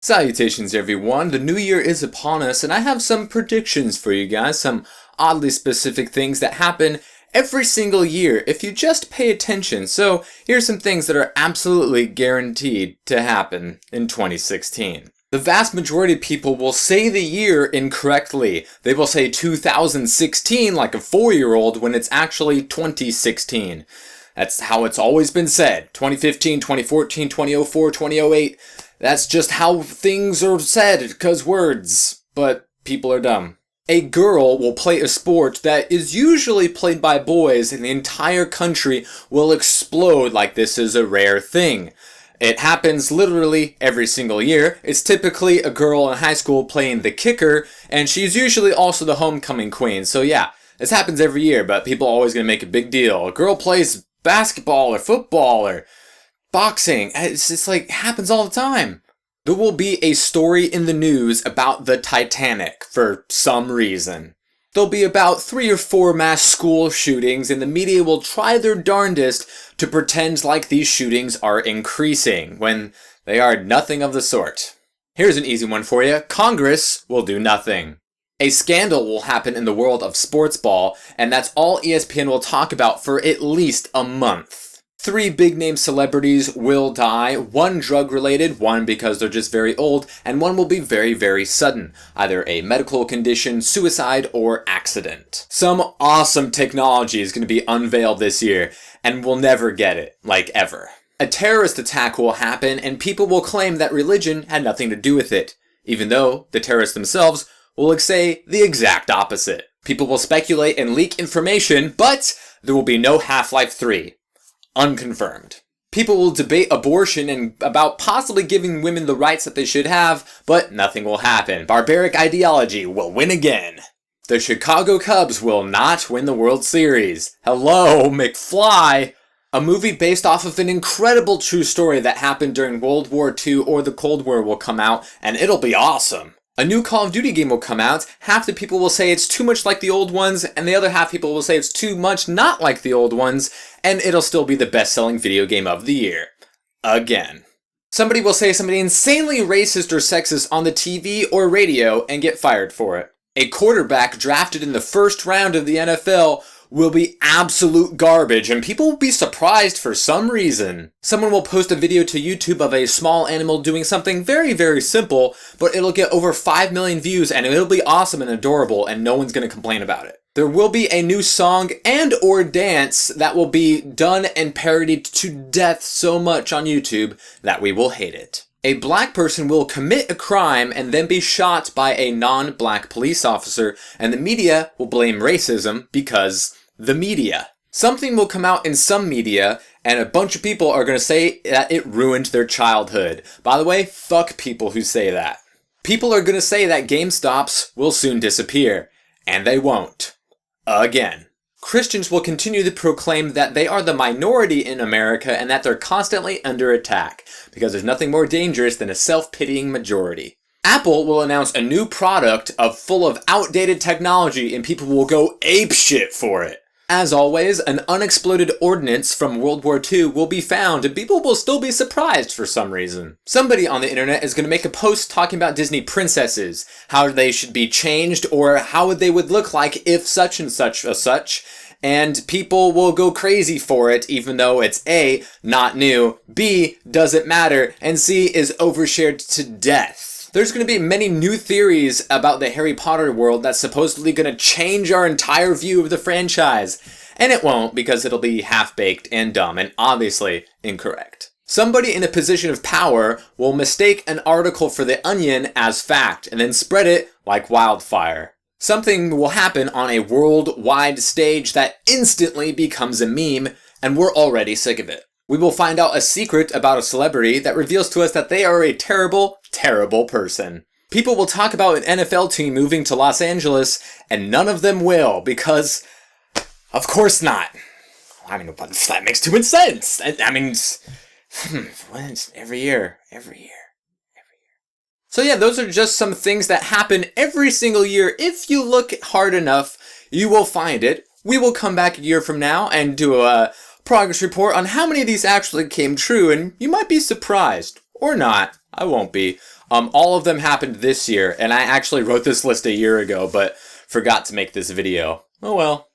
Salutations everyone, the new year is upon us and I have some predictions for you guys, some oddly specific things that happen every single year if you just pay attention. So here's some things that are absolutely guaranteed to happen in 2016. The vast majority of people will say the year incorrectly. They will say 2016 like a 4-year-old when it's actually 2016. That's how it's always been said. 2015, 2014, 2004, 2008. That's just how things are said, because words. But people are dumb. A girl will play a sport that is usually played by boys and the entire country will explode like this is a rare thing. It happens literally every single year. It's typically a girl in high school playing the kicker, and she's usually also the homecoming queen. So yeah, this happens every year, but people are always going to make a big deal. A girl plays basketball or football or boxing. It's just like, happens all the time. There will be a story in the news about the Titanic for some reason. There'll be about 3 or 4 mass school shootings and the media will try their darndest to pretend like these shootings are increasing when they are nothing of the sort. Here's an easy one for you. Congress will do nothing. A scandal will happen in the world of sports ball, and that's all ESPN will talk about for at least a month. 3 big-name celebrities will die, 1 drug-related, 1 because they're just very old, and 1 will be very, very sudden. Either a medical condition, suicide, or accident. Some awesome technology is going to be unveiled this year, and we'll never get it, like ever. A terrorist attack will happen, and people will claim that religion had nothing to do with it, even though the terrorists themselves will say the exact opposite. People will speculate and leak information, but there will be no Half-Life 3. Unconfirmed. People will debate abortion and about possibly giving women the rights that they should have, but nothing will happen. Barbaric ideology will win again. The Chicago Cubs will not win the World Series. Hello, McFly! A movie based off of an incredible true story that happened during World War II or the Cold War will come out, and it'll be awesome. A new Call of Duty game will come out. Half the people will say it's too much like the old ones, and the other half people will say it's too much not like the old ones, and it'll still be the best-selling video game of the year. Again. Somebody will say something insanely racist or sexist on the TV or radio and get fired for it. A quarterback drafted in the first round of the NFL will be absolute garbage, and people will be surprised for some reason. Someone will post a video to YouTube of a small animal doing something very, very simple, but it'll get over 5 million views, and it'll be awesome and adorable, and no one's gonna complain about it. There will be a new song and or dance that will be done and parodied to death so much on YouTube that we will hate it. A black person will commit a crime and then be shot by a non-black police officer, and the media will blame racism because the media. Something will come out in some media, and a bunch of people are going to say that it ruined their childhood. By the way, fuck people who say that. People are going to say that GameStops will soon disappear, and they won't. Again. Christians will continue to proclaim that they are the minority in America and that they're constantly under attack, because there's nothing more dangerous than a self-pitying majority. Apple will announce a new product full of outdated technology and people will go apeshit for it. As always, an unexploded ordnance from World War II will be found and people will still be surprised for some reason. Somebody on the internet is going to make a post talking about Disney princesses, how they should be changed or how they would look like if such and such a such, and people will go crazy for it even though it's A, not new, B, doesn't matter, and C, is overshared to death. There's going to be many new theories about the Harry Potter world that's supposedly going to change our entire view of the franchise. And it won't, because it'll be half-baked and dumb and obviously incorrect. Somebody in a position of power will mistake an article for The Onion as fact and then spread it like wildfire. Something will happen on a worldwide stage that instantly becomes a meme, and we're already sick of it. We will find out a secret about a celebrity that reveals to us that they are a terrible, terrible person. People will talk about an NFL team moving to Los Angeles, and none of them will, because, of course not. I mean, that makes too much sense. I mean, every year. So yeah, those are just some things that happen every single year. If you look hard enough, you will find it. We will come back a year from now and do a progress report on how many of these actually came true, and you might be surprised. Or not. I won't be. All of them happened this year, and I actually wrote this list a year ago, but forgot to make this video. Oh well.